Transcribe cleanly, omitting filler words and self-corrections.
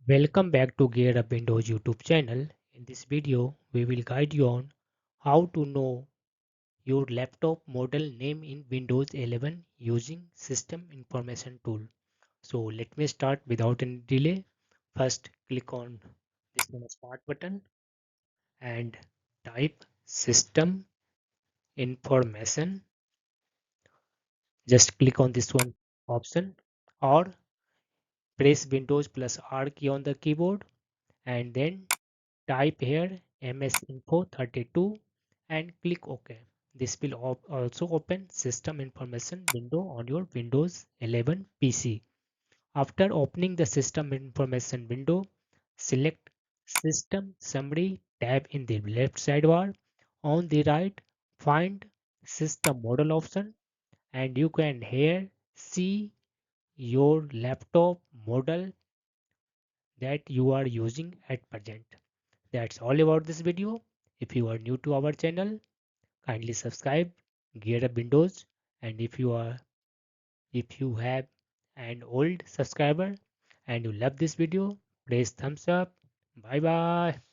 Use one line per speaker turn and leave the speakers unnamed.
Welcome back to Gear Up Windows YouTube channel. In this video, we will guide you on how to know your laptop model name in Windows 11 using System Information Tool. So let me start without any delay. First, click on this one Start button and type System Information. Just click on this one option or press Windows plus R key on the keyboard and then type here MS Info 32 and click OK. This will also open System Information window on your Windows 11 PC. After opening the System Information window, select System Summary tab in the left sidebar. On the right, find System Model option and you can here see your laptop model that you are using at present. That's all about this video. If you are new to our channel, kindly subscribe, Gear Up Windows, and if you have an old subscriber and you love this video, press thumbs up. Bye bye.